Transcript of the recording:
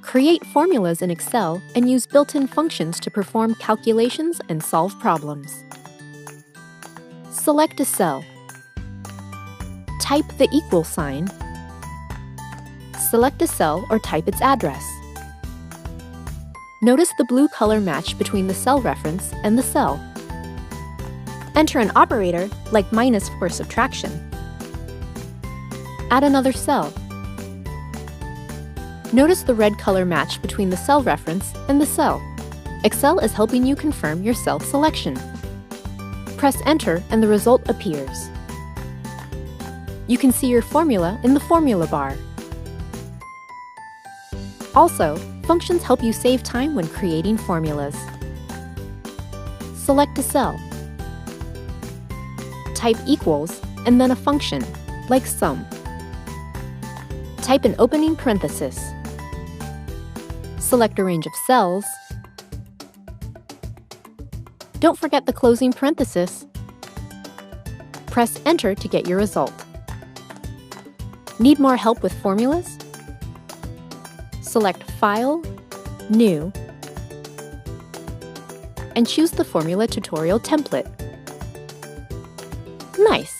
Create formulas in Excel and use built-in functions to perform calculations and solve problems. Select a cell. Type the equal sign. Select a cell or type its address. Notice the blue color match between the cell reference and the cell. Enter an operator, like minus for subtraction. Add another cell. Notice the red color match between the cell reference and the cell. Excel is helping you confirm your cell selection. Press Enter and the result appears. You can see your formula in the formula bar. Also, functions help you save time when creating formulas. Select a cell. Type equals and then a function, like sum. Type an opening parenthesis. Select a range of cells. Don't forget the closing parenthesis. Press Enter to get your result. Need more help with formulas? Select File, New, and choose the Formula Tutorial template. Nice!